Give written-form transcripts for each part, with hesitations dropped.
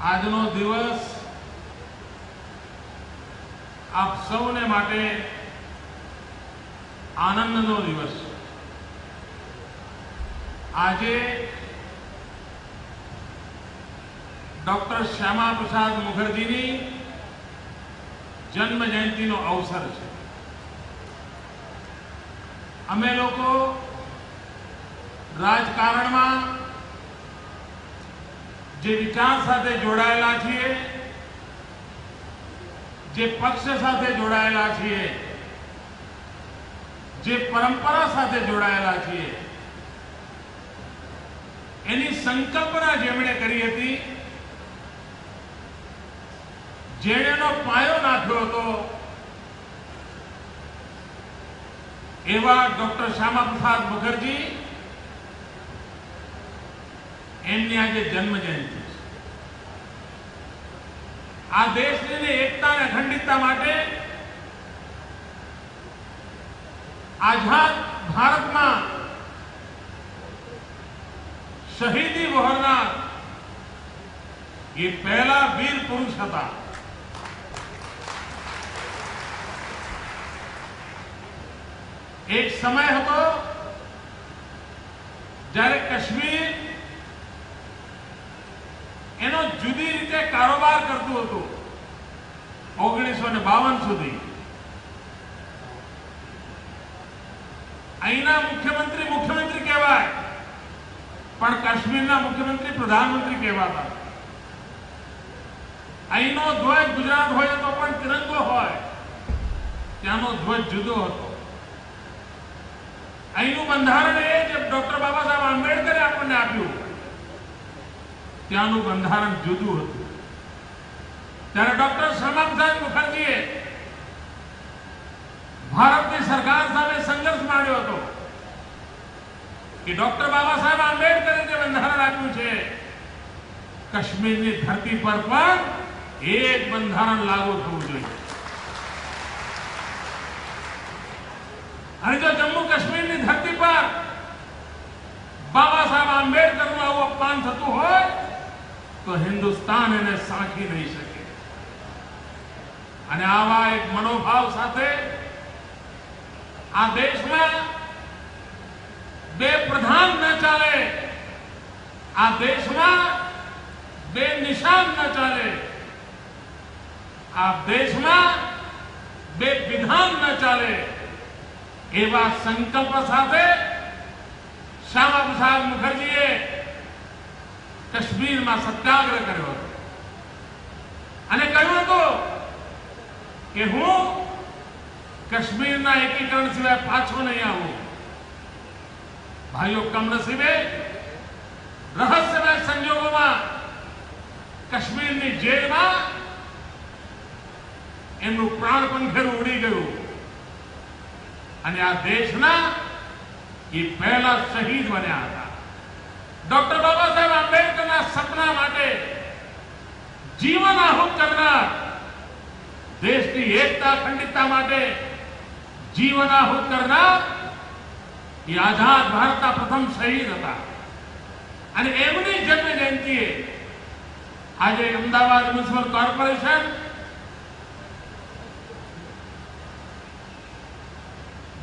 આજનો દિવસ આપ સૌને માટે આનંદનો દિવસ છે। આજે ડોક્ટર શ્યામા પ્રસાદ મુખર્જીની જન્મ જયંતિનો અવસર છે। અમે લોકો રાજકારણમાં જે વિચાર સાથે જોડાયેલા છીએ, જે પક્ષ સાથે જોડાયેલા છીએ, જે પરંપરા સાથે જોડાયેલા છીએ, એની સંકલ્પના જેમણે કરી હતી, જેણેનો પાયો નાખ્યો હતો, એવા ડોક્ટર શ્યામા પ્રસાદ મુખર્જી એમની આજે જન્મ જયંતિ છે। આ દેશની એકતા અને અખંડિતતા માટે આઝાદ ભારતમાં શહીદી વહોરનાર એ પહેલા વીર પુરુષ હતા। એક સમય હતો જ્યારે કાશ્મીર એનો જુદી રીતે કારોબાર કરતું હતું। 1952 સુધી અહીંના મુખ્યમંત્રી કહેવાય, પણ કાશ્મીરના મુખ્યમંત્રી પ્રધાનમંત્રી કહેવાતા। અહીંનો ધ્વજ ગુજરાત હોય તો પણ તિરંગો હોય, ત્યાંનો ધ્વજ જુદો હતો। અહીંનું બંધારણ એ જે ડોક્ટર બાબા સાહેબ આંબેડકરે આપણને આપ્યું, ત્યાંનું બંધારણ જુદું હતું। ત્યારે ડોક્ટર શ્યામા પ્રસાદ મુખર્જીએ ભારતની સરકાર સામે સંઘર્ષ માંડ્યો હતો કે ડોક્ટર બાબા સાહેબ આંબેડકરે જે બંધારણ આપ્યું છે, કાશ્મીરની ધરતી પર પણ એ જ બંધારણ લાગુ થવું જોઈએ। અને જો જમ્મુ કાશ્મીરની ધરતી પર બાબા સાહેબ આંબેડકરનું આવું અપમાન થતું હોય તો હિન્દુસ્તાન એને સાંખી નહીં શકે। અને આવા એક મનોભાવ સાથે આ દેશમાં બે પ્રધાન ન ચાલે, આ દેશમાં બે નિશાન ન ચાલે, આ દેશમાં બે વિધાન ન ચાલે, એવા સંકલ્પ સાથે શ્યામા પ્રસાદ મુખર્જીએ કાશ્મીરમાં સત્યાગ્રહ કર્યો હતો અને કહ્યું હતું કે હું કાશ્મીરના એકીકરણ સિવાય પાછો નહીં આવું। ભાઈઓ, કમનસીબે રહસ્યમય સંજોગોમાં કાશ્મીરની જેલમાં એમનું પ્રાણ પંખેરું ઉડી ગયું અને આ દેશના એ પહેલા શહીદ બન્યા હતા। ડોક્ટર બાબા સાહેબ આંબેડકરના સપના માટે જીવન આહુત કરનાર, દેશની એકતા અખંડિતતા માટે જીવન આહુત કરનાર એ આઝાદ ભારતના પ્રથમ શહીદ હતા। અને એમની જન્મ જયંતિએ આજે અમદાવાદ મ્યુનિસિપલ કોર્પોરેશન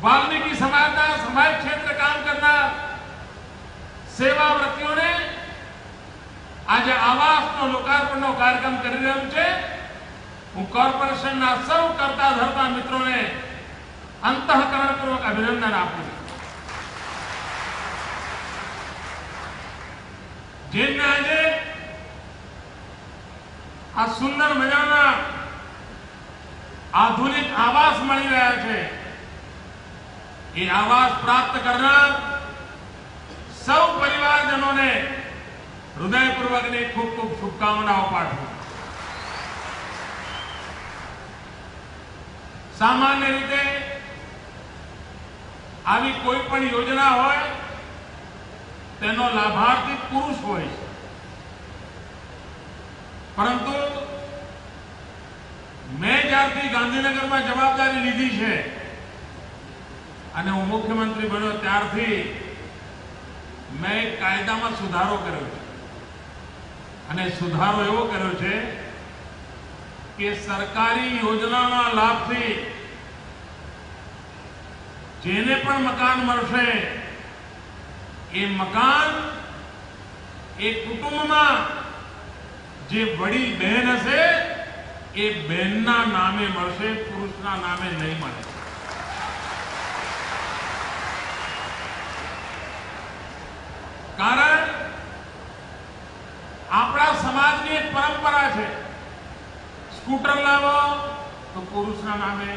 વાલ્મીકી સમાજના સમાજ ક્ષેત્રે કામ કરનાર સેવાવ્રતીઓને આજે આવાસનો લોકાર્પણનો કાર્યક્રમ કરી રહ્યું છે। હું કોર્પોરેશનના સૌ કરતા ધરતા મિત્રોને અંતઃકરણપૂર્વક અભિનંદન આપું છું, જેમને આજે આ સુંદર મજાના આધુનિક આવાસ મળી રહ્યા છે। એ આવાસ પ્રાપ્ત કરનાર સૌ પરિવારજનોને હૃદયપૂર્વકની ખૂબ ખૂબ શુભકામનાઓ પાઠવું। સામાન્ય રીતે આવી કોઈ પણ યોજના હોય તેનો લાભાર્થી પુરુષ હોય છે, પરંતુ મેં જ્યારથી ગાંધીનગરમાં જવાબદારી લીધી છે અને હું મુખ્યમંત્રી બન્યો ત્યારથી મેં એક કાયદામાં સુધારો કર્યો છે। અને સુધારો એવો કર્યો છે કે સરકારી યોજનાના લાભથી જેને પણ મકાન મળશે એ મકાન એ કુટુંબમાં જે વડી બહેન હશે એ બહેનના નામે મળશે, પુરુષના નામે નહીં મળે. કારણ આપણા સમાજની એક પરંપરા છે, સ્કૂટર લાવો તો પુરુષના નામે,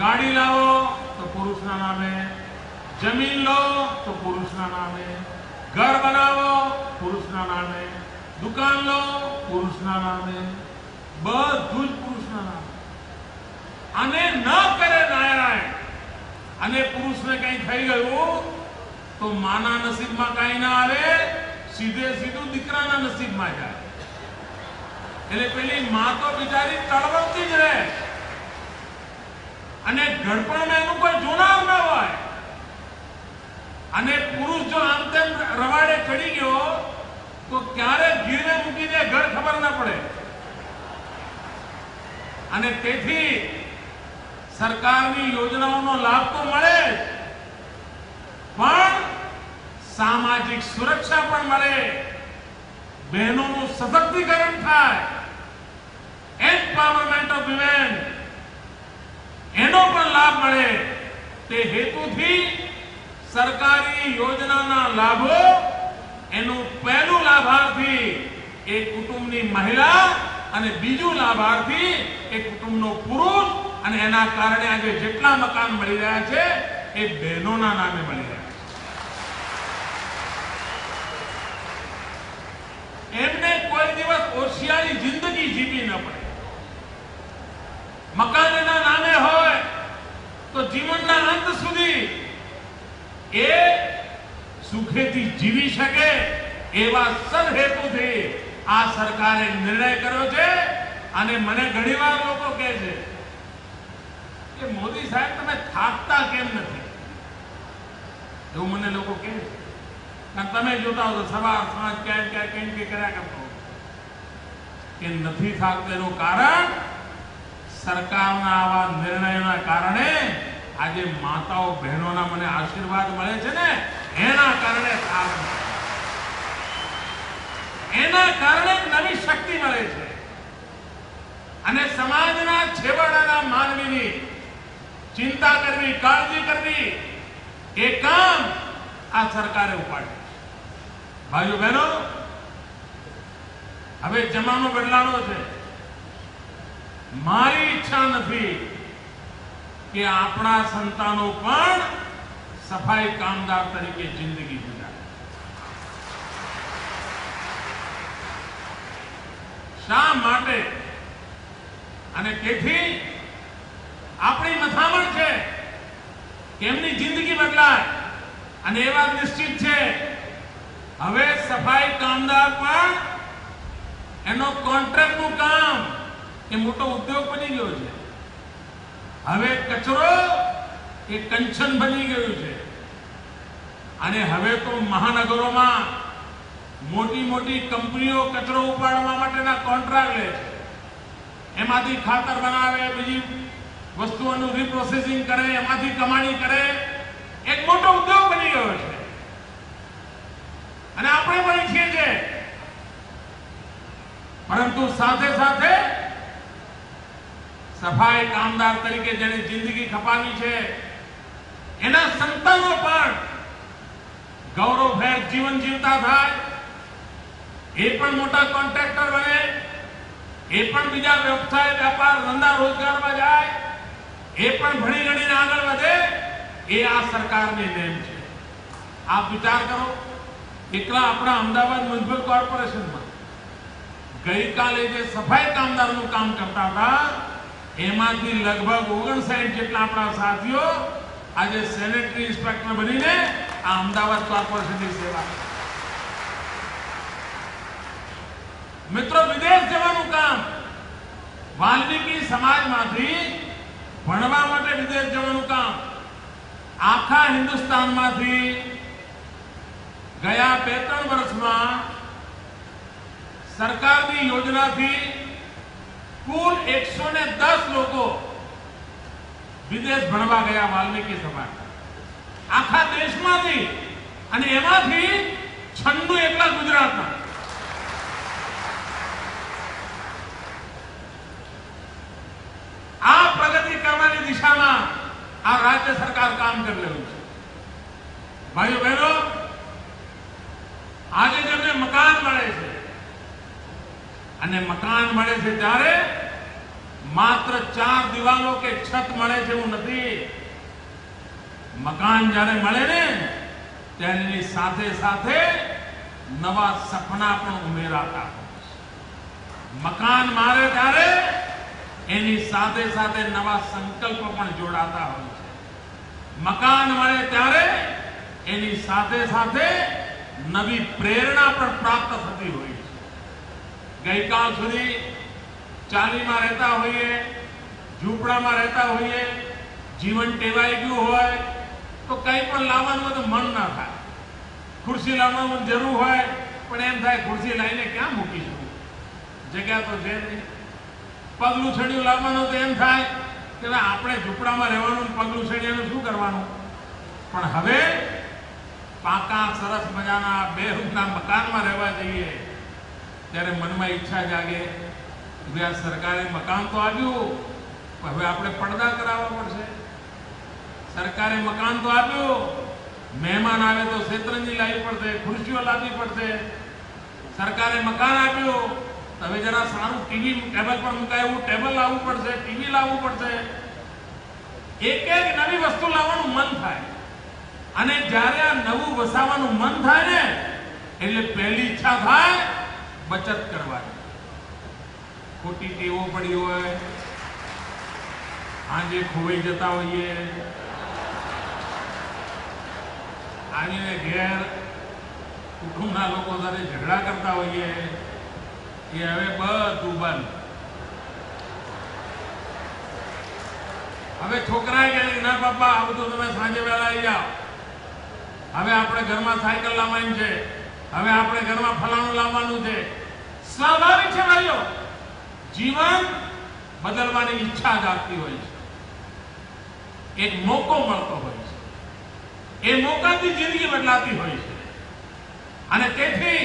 ગાડી લાવો તો પુરુષના નામે, જમીન લો તો પુરુષના નામે, ઘર બનાવો પુરુષના નામે, દુકાન લો પુરુષના નામે, બધું જ પુરુષના નામે. આને ન કરે નારાયણ અને પુરુષને કઈ થઈ ગયું તો માના નસીબમાં કઈ ના આવે, સીધે સીધું દીકરાના નસીબમાં જાય. એટલે પેલી માં તો બિચારી તળવતી જ રહે અને ઘડપણમાં એનું કોઈ જોનાર ના હોય. અને પુરુષ જો આમ તેમ રવાડે ચડી ગયો તો ક્યારે ગીરને મૂકી દે ઘર ખબર ના પડે. અને તેથી સરકારની યોજનાઓનો લાભ તો મળે પણ સામાજિક સુરક્ષા પણ મળે, બહેનોનું સશક્તિકરણ થાય, એમ્પાવરમેન્ટ ઓફ વિમેન એનો પણ લાભ મળે. તે હેતુથી સરકારી યોજનાના લાભો એનું પહેલું લાભાર્થી એ કુટુંબની મહિલા અને બીજું લાભાર્થી એ કુટુંબનો પુરુષ, અને એના કારણે આજે જેટલા મકાન મળી રહ્યા છે એ બહેનોના નામે મળી રહ્યા છે. એમને કોઈ દિવસ ઓશિયાળી જિંદગી જીવી ન પડે. મકાન એના નામે હોય તો જીવનના અંત સુધી એ સુખેથી જીવી શકે એવા સદહેતુથી આ સરકારે નિર્ણય કર્યો છે. અને મને ઘણીવાર લોકો કહે છે કે મોદી સાહેબ તમે થાકતા કેમ નથી, એવું મને લોકો કહે છે. અને તમે જોતા હો તો સવાર સાંજ ક્યાંક કર્યા કરતો કે નથી થાકતો. એનું કારણ સરકારના આવા નિર્ણયોના કારણે આજે માતાઓ બહેનોના મને આશીર્વાદ મળે છે ને, એના કારણે થાક, એના કારણે નવી શક્તિ મળે છે. અને સમાજના છેવાડાના માનવીની ચિંતા કરવી, કાળજી કરવી એ કામ આ સરકારે ઉપાડ્યું. ભાઈઓ બહેનો, હવે જમાનો બદલાનો છે. મારી ઈચ્છા નથી કે આપણા સંતાનો પણ સફાઈ કામદાર તરીકે જિંદગી ગુજારે. શા માટે? અને તેથી આપણી મથામણ છે કે એમની જિંદગી બદલાય. અને એ વાત નિશ્ચિત છે, હવે સફાઈ કામદાર પણ એનો કોન્ટ્રાક્ટનું કામ એ મોટો ઉદ્યોગ બની ગયો છે. હવે કચરો એ કંચન બની ગયું છે. અને હવે તો મહાનગરોમાં મોટી મોટી કંપનીઓ કચરો ઉપાડવા માટેના કોન્ટ્રાક્ટ લે છે. એમાંથી ખાતર બનાવે, બીજી વસ્તુઓનું રીપ્રોસેસિંગ કરે, એમાંથી કમાણી કરે. એક મોટો ઉદ્યોગ બની ગયો છે. અને આપણે પણ ઈચ્છીએ છીએ, પરંતુ સાથે સાથે સફાઈ કામદાર તરીકે જેને જિંદગી ખપાવી છે એના સંતાનો પણ ગૌરવભેર જીવન જીવતા થાય, એ પણ મોટા કોન્ટ્રાક્ટર બને, એ પણ બીજા વ્યવસાય, વેપાર, ધંધા, રોજગારમાં જાય, એ પણ ભણી ગણીને આગળ વધે. એ આ સરકારની નેમ છે. આપ વિચાર કરો, એકલા આપણા અમદાવાદ મ્યુનિસિપલ કોર્પોરેશનમાં ગઈકાલે જે સફાઈ કામદારનું કામ કરતા હતા એમાંથી લગભગ 59 જેટલા આપણા સાથીઓ આજે સેનેટરી ઇન્સ્પેક્ટર બનીને આ અમદાવાદ કોર્પોરેશનની સેવા. મિત્રો, વિદેશ જવાનું કામ, વાલ્મીકી સમાજમાંથી ભણવા માટે વિદેશ જવાનું કામ આખા હિન્દુસ્તાનમાંથી ગયા 2-3 વર્ષમાં સરકારની યોજનાથી કુલ 110 લોકો વિદેશ ભણવા ગયા વાલ્મીકી સમાજ આખા દેશમાંથી, અને એમાંથી 96 એકલા ગુજરાતમાં. આ પ્રગતિ કરવાની દિશામાં આ રાજ્ય સરકાર કામ કરી રહ્યું છે. ભાઈઓ બહેનો, આજે જેમને મકાન મળે છે, અને મકાન મળે છે ત્યારે માત્ર 4 દિવાલો કે છત મળે છે એવું નથી. મકાન જ્યારે મળે ને ત્યારે એની સાથે સાથે નવા સપના પણ ઉમેરાતા હોય છે. મકાન મળે ત્યારે એની સાથે સાથે નવા સંકલ્પ પણ જોડાતા હોય છે. મકાન મળે ત્યારે એની સાથે સાથે નવી પ્રેરણા પણ પ્રાપ્ત થતી હોય છે. ગઈકાલ સુધી ચાલીમાં રહેતા હોઈએ, ઝૂંપડામાં રહેતા હોઈએ, જીવન ટેવાઈ ગયું હોય તો કંઈ પણ લાવવાનું હોય તો મન ના થાય. ખુરશી લાવવાનું જરૂર હોય પણ એમ થાય ખુરશી લાવીને ક્યાં મૂકીશું, જગ્યા તો છે નહીં. પગલું છડિયું લાવવાનું તો એમ થાય કે આપણે ઝૂંપડામાં રહેવાનું, પગલું છડિયાનું શું કરવાનું. પણ હવે પાકા સરસ મજાના 2 રૂમના મકાનમાં રહેવા જઈએ ત્યારે મનમાં ઈચ્છા જાગે કે આ સરકારે મકાન તો આપ્યું, હવે આપણે પડદા કરાવવા પડશે. સરકારે મકાન તો આપ્યું, મહેમાન આવે તો શેતરંજી લાવવી પડશે, ખુરશીઓ લાવવી પડશે. સરકારે મકાન આપ્યું, હવે જરા સારું ટીવી ટેબલ પર મુકાય એવું ટેબલ લાવવું પડશે, ટીવી લાવવું પડશે. એક એક નવી વસ્તુ લાવવાનું મન થાય, અને જ્યારે આ નવું વસાવવાનું મન થાય ને એટલે પહેલી ઈચ્છા થાય બચત કરવાની. ખોટી ટેવો પડી હોય, આજે ખોવાઈ જતા હોઈએ, આવીને ઘેર કુટુંબના લોકો સાથે ઝઘડા કરતા હોઈએ, એ હવે બધું બંધ. હવે છોકરાએ કહે ના પપ્પા આ બધું તમે સાંજે વહેલા આવી જાઓ, હવે આપણે ઘરમાં સાયકલ લાવવાની છે, હવે આપણે ઘરમાં ફલાણું લાવવાનું છે. સ્વાભાવિક છે ભાઈઓ, જીવન બદલવાની ઈચ્છા જાગતી હોય છે, એક મોકો મળતો હોય છે, એ મોકાથી જિંદગી બદલાતી હોય છે. અને તેથી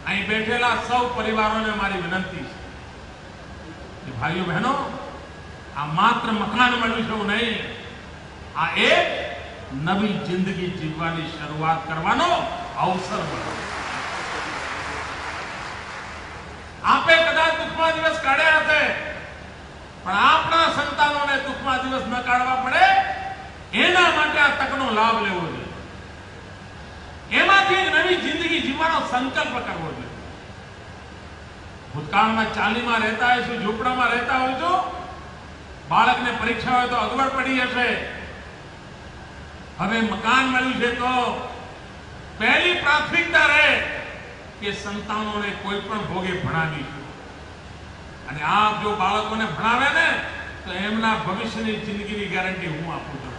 અહીં બેઠેલા સૌ પરિવારોને મારી વિનંતી છે કે ભાઈઓ બહેનો, આ માત્ર મકાન મળ્યું છે એવું નહીં, આ એક નવી જિંદગી જીવવાની શરૂઆત કરવાનો અવસર મળ્યો. આપે કદાચ દુઃખમાં દિવસ કાઢ્યા હશે, પણ આપણા સંતાનોને દુઃખમાં દિવસ ન કાઢવા પડે એના માટે આ તકનો લાભ લેવો જોઈએ. એમાંથી એક નવી જિંદગી જીવવાનો સંકલ્પ કરવો જોઈએ. ભૂતકાળમાં ચાલીમાં રહેતા હોઈશું, ઝૂંપડામાં રહેતા હોઈશું, બાળકને પરીક્ષા હોય તો અગવડ પડી હશે. હવે મકાન મળ્યું છે તો પહેલી પ્રાથમિકતા રહે કે સંતાનોને કોઈ પણ ભોગે ભણાવીશું. અને આપ જો બાળકોને ભણાવે ને તો એમના ભવિષ્યની જિંદગીની ગેરંટી હું આપું છું.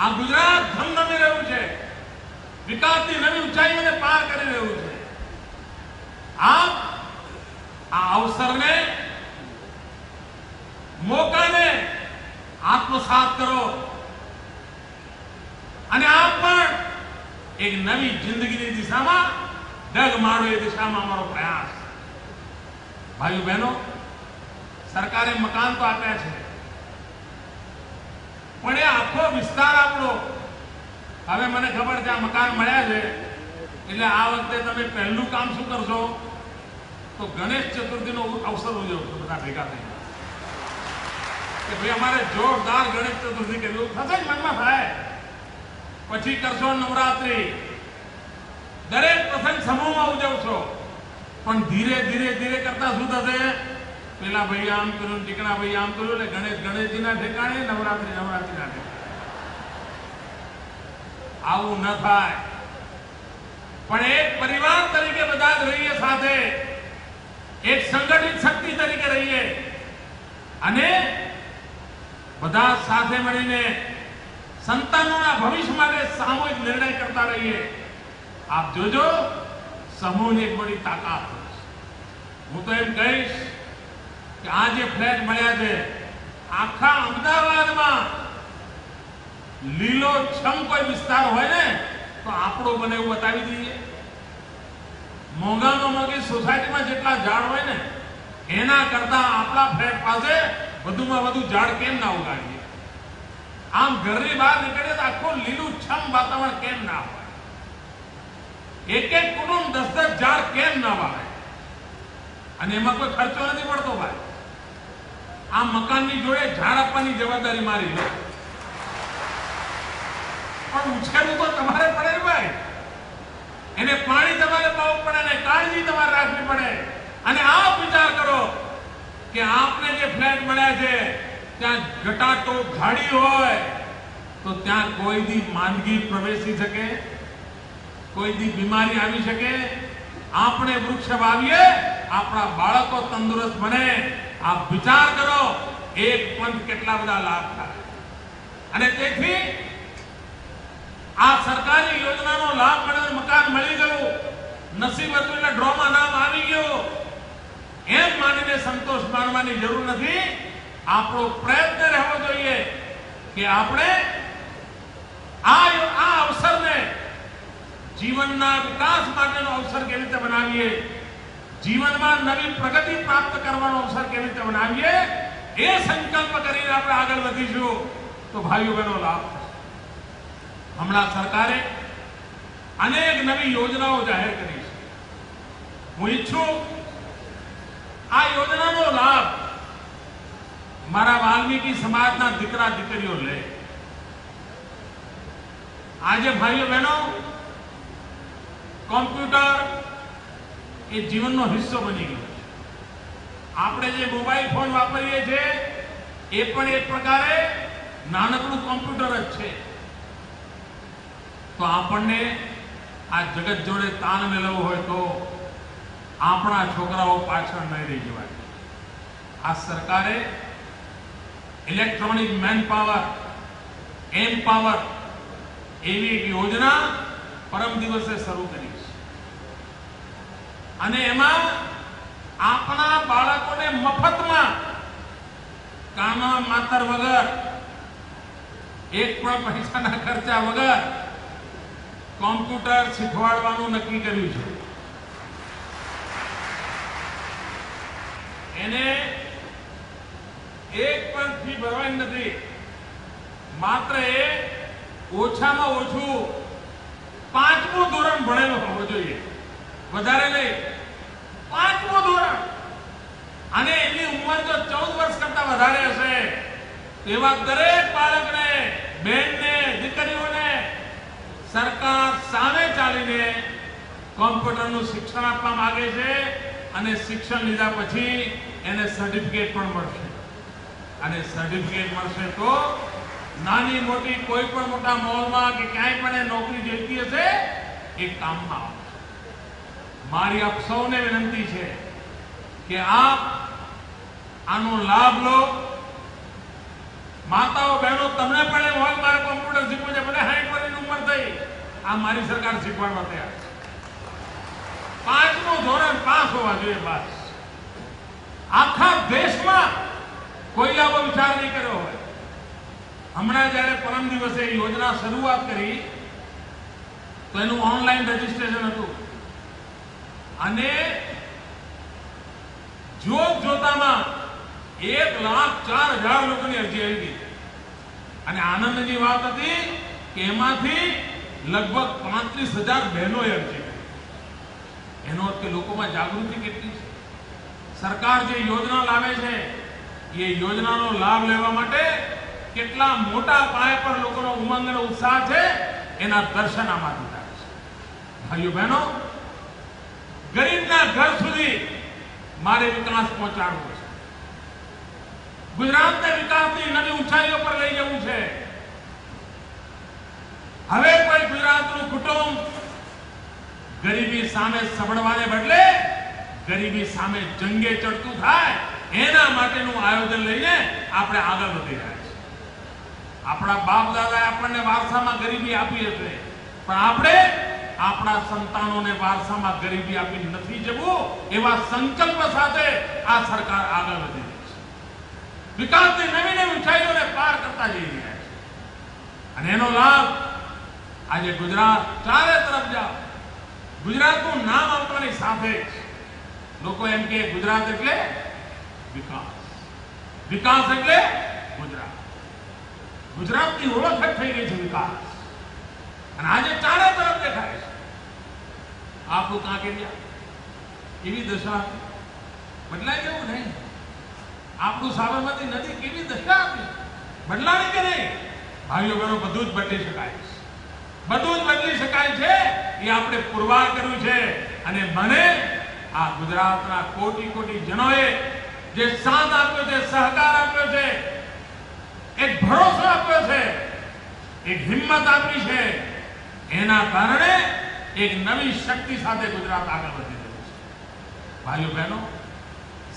આ ગુજરાત ધમધમી રહ્યું છે, વિકાસની નવી ઊંચાઈઓને પાર કરી રહ્યું છે. આપ આ અવસરને, મોકાને આત્મસાત કરો અને આપ પણ એક નવી જિંદગીની દિશામાં ડગ મારો, એ દિશામાં અમારો પ્રયાસ. ભાઈઓ બહેનો, સરકારે મકાન તો આપ્યા છે, પણ એ આખો વિસ્તાર આપણો, હવે મને ખબર છે આ મકાન મળ્યા છે એટલે આ વખતે તમે પહેલું કામ શું કરશો તો ગણેશ ચતુર્થીનો અવસર ઉજવશો બધા ભેગા થઈને કે ભાઈ અમારે જોરદાર ગણેશ ચતુર્થી કરવી. થશે જ, મનમાં થાય. પછી કરશો નવરાત્રી, દરેક પ્રસંગ સમૂહમાં ઉજવશો. પણ ધીરે ધીરે ધીરે કરતા શું થશે, પેલા ભાઈ આમ કર્યું, ટીકણા ભાઈ આમ કર્યું, એટલે ગણેશ ગણેશજીના ઠેકાણે, નવરાત્રી નવરાત્રીના ઠેકાણે. આવું ન થાય. પણ એક પરિવાર તરીકે બધા જ રહીએ સાથે, એક સંગઠિત શક્તિ તરીકે રહીએ અને બધા સાથે મળીને સંતાનોના ભવિષ્ય માટે સામૂહિક નિર્ણય કરતા રહીએ. આપ જોજો, સમૂહની એક બડી તાકાત છે. હું તો એમ કહીશ કે આ જે ફ્લેટ મળ્યા છે, આખા અમદાવાદમાં લીલોછમ કોઈ વિસ્તાર હોય ને તો આપણો બને એવું બતાવી દઈએ. મોંઘામાં મોંઘી સોસાયટીમાં જેટલા ઝાડ હોય ને એના કરતા આપણા ફ્લેટ પાસે વધુમાં વધુ ઝાડ કેમ ના ઉગાડીએ? આમ ઘરની બહાર નીકળીએ તો આખું લીલુંછમ વાતાવરણ કેમ ના હોય? એક એક કુટુંબ 10-10 ઝાડ કેમ ના વાવે? અને એમાં કોઈ ખર્ચો નથી પડતો ભાઈ. આ મકાનની જોડે ઝાડ આપવાની જવાબદારી મારી લો, પણ ઉછેરવું તો તમારે પડે ભાઈ. એને પાણી તમારે પાવું પડે ને કાળજી તમારે રાખવી પડે. અને આપ વિચાર કરો કે આપને જે ફ્લેટ મળ્યા છે ત્યાં ઘટાટો ઝાડી હોય તો ત્યાં કોઈ દી માંદગી પ્રવેશી શકે, કોઈ દી બીમારી આવી શકે. આપણે વૃક્ષ વાવીએ, આપણા બાળકો તંદુરસ્ત બને. આપ વિચાર કરો એક પંથ કેટલા બધા લાભ થાય. અને તેથી આ સરકારી યોજનાનો લાભ મળ્યો, મકાન મળી ગયું, નસીબ હતું એટલે ડ્રોમાં નામ આવી ગયું એમ માનીને સંતોષ માનવાની જરૂર નથી. આપણો પ્રયત્ન રહેવો જોઈએ કે આપણે આ અવસરને જીવનના વિકાસ માટેનો અવસર કેવી રીતે બનાવીએ, જીવનમાં નવી પ્રગતિ પ્રાપ્ત કરવાનો અવસર કેવી રીતે બનાવીએ, એ સંકલ્પ કરીને આપણે આગળ વધીશું તો ભાઈઓ બહેનો લાભ થશે. હમણાં સરકારે અનેક નવી યોજનાઓ જાહેર કરી છે. હું ઈચ્છું આ યોજનાનો લાભ મારા વાલ્મીકી સમાજના દીકરા દીકરીઓ લે. આજે ભાઈઓ બહેનો, કોમ્પ્યુટર એ જીવનનો હિસ્સો બની ગયો છે. આપણે જે મોબાઈલ ફોન વાપરીએ છીએ એ પણ એક પ્રકારે નાનકડું કોમ્પ્યુટર જ છે. તો આપણને આ જગત જોડે તાલ મેળવવો હોય તો આપણા છોકરાઓ પાછળ નહીં રહી જવાય. આ સરકારે ઇલેક્ટ્રોનિક મેન પાવર, એમ પાવર એવી એક યોજના પરમ દિવસે શરૂ કરી છે. અને એમાં આપણા બાળકોને મફતમાં, કાના માતર વગર, એક પણ પૈસાના ખર્ચા વગર કોમ્પ્યુટર શીખવાડવાનું નક્કી કર્યું છે. એને એક પણ ફી ભરવાની નથી. માત્ર એ ઓછામાં ઓછું 5મું ધોરણ ભણેલો હોવો જોઈએ, વધારે નહીં. 5મું ધોરણ. અને એની ઉંમર જો 14 વર્ષ કરતા વધારે હશે એવા દરેક બાળકને, બહેનને, દીકરીઓને સરકાર સામે ચાલીને કોમ્પ્યુટરનું શિક્ષણ આપવા માંગે છે. અને શિક્ષણ લીધા પછી એને સર્ટિફિકેટ પણ મળશે. અને સર્ટિફિકેટ મળશે તો નાની મોટી કોઈ પણ મોટા મોલમાં કે ક્યાંય પણ એ નોકરી જોઈતી હશે એ કામમાં આવશે. મારી આપ સૌને વિનંતી છે કે આપ આનો લાભ લો. માતાઓ બહેનો, તમને પણ એમ હોય મારે કોમ્પ્યુટર શીખવું છે, ભલે 60 વર્ષની ઉંમર થઈ, આ મારી સરકાર શીખવાડવા તૈયાર છે. 5મું ધોરણ પાસ હોવા જોઈએ બસ. આખા દેશમાં કોઈ આવો વિચાર નહીં કર્યો હોય. હમણાં જયારે પરમ દિવસે યોજના શરૂઆત કરી તો એનું ઓનલાઈન રજીસ્ટ્રેશન હતું. અને જોતામાં 1,04,000 લોકોની અરજી આવી ગઈ. અને આનંદની વાત હતી કે એમાંથી લગભગ 35,000 બહેનોએ અરજી કરી. એનો અર્થ કે લોકોમાં જાગૃતિ કેટલી છે. સરકાર જે યોજના લાવે છે એ યોજનાનો લાભ લેવા માટે કેટલા મોટા પાયા પર લોકોનો ઉમંગ અને ઉત્સાહ છે એના દર્શન આમાંથી થાય છે. ભાઈઓ બહેનો, ગરીબના ઘર સુધી મારે વિકાસ પહોંચાડવો છે. ગુજરાતને વિકાસની નવી ઊંચાઈઓ પર લઈ જવું છે. હવે કોઈ ગુજરાતનું કુટુંબ ગરીબી સામે સબળવાને બદલે ગરીબી સામે જંગે ચડતું થાય એના માટેનું આયોજન લઈને આપણે આગળ વધી રહ્યા છીએ. આપણા બાપ દાદાએ આપણને વારસામાં ગરીબી આપી હશે, પણ આપણે આપણા સંતાનોને વારસામાં ગરીબી આપી નથી જવું એવા સંકલ્પ સાથે આ સરકાર આગળ વધી રહી છે. વિકાસની નવી નવી ઊંચાઈઓને પાર કરતા જઈ રહ્યા છે અને એનો લાભ આજે ગુજરાત ચારે તરફ જાઓ, ગુજરાતનું નામ આવતાની સાથે જ લોકો એમ કે ગુજરાત એટલે વિકાસ, વિકાસ એટલે ગુજરાત. ગુજરાતની ઓળખ જ થઈ ગઈ છે વિકાસ અને આજે ચારે તરફ દેખાય છે. આપણું કાંકરિયા કેવી દશા બદલાઈ ગયું નહીં? આપણું સાબરમતી નદી કેવી દશા હતી, બદલાણી કે નહીં? ભાઈઓ બહેનો, બધું જ બદલી શકાય છે, બધું જ બદલી શકાય છે. એ આપણે પુરવાર કર્યું છે અને મને આ ગુજરાતના કોટી કોટી જનોએ જે સાથ આપ્યો છે, સહકાર આપ્યો છે, એક ભરોસો આપ્યો છે, એક હિંમત આપી છે, એના કારણે એક નવી શક્તિ સાથે ગુજરાત આગળ વધી રહ્યું છે. ભાઈઓ બહેનો,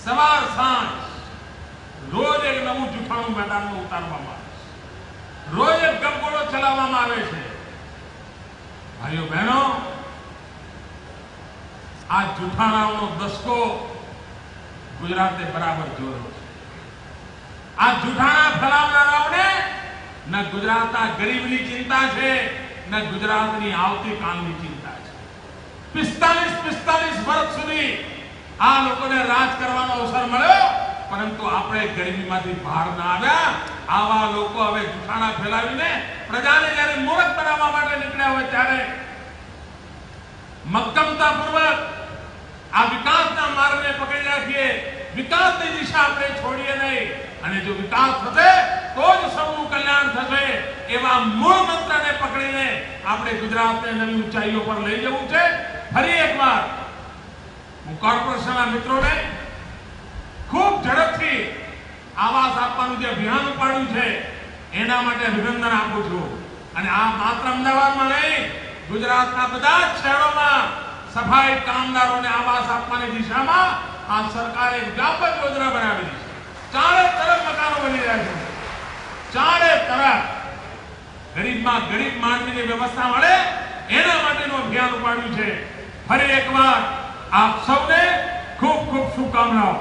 સવાર સાંજ રોજ એક નવું જૂઠાણું મેદાનમાં ઉતારવામાં આવે છે, રોજ એક ગપગોળો ચલાવવામાં આવે છે. ભાઈઓ બહેનો, આ જૂઠાણાઓનો દસકો ગુજરાતે બરાબર જોયો છે. આ જૂઠાણા ફેલાવનારાઓને ન ગુજરાતના ગરીબની ચિંતા છે, ન ગુજરાતની આવતીકાલની ચિંતા છે. 45 વર્ષ સુધી આ લોકોને રાજ કરવાનો અવસર મળ્યો, પરંતુ આપણે ગરીબીમાંથી બહાર ના આવ્યા. આવા લોકો હવે જૂઠાણા ફેલાવીને પ્રજાને જ્યારે મૂર્ખ બનાવવા માટે નીકળ્યા હોય ત્યારે મક્કમતાપૂર્વક આ વિકાસના માર્ગને પકડી રાખીએ, વિકાસની દિશા આપણે છોડીએ નહીં અને જો વિકાસ થશે તો જ સૌનું કલ્યાણ થશે એવા મૂળ મંત્રને પકડીને આપણે ગુજરાતને નવી ઊંચાઈઓ પર લઈ જવું છે. ફરી એકવાર હું કોર્પોરેશનના મિત્રોને ખૂબ ઝડપથી આવાસ આપવાનું જે અભિયાન ઉપાડ્યું છે એના માટે અભિનંદન આપું છું અને આ માત્ર અમદાવાદમાં નહીં, ગુજરાતના બધા જ શહેરોમાં સફાઈ કામદારોને આવાસ આપવાની દિશામાં આ સરકારે વ્યાપક યોજના બનાવી છે. ચારે તરફ મકાનો બની રહ્યા છે, ચારે તરફ ગરીબમાં ગરીબ માણસની વ્યવસ્થા મળે એના માટેનું અભિયાન ઉપાડ્યું છે. ફરી એકવાર આપ સૌને ખૂબ ખૂબ શુભકામનાઓ.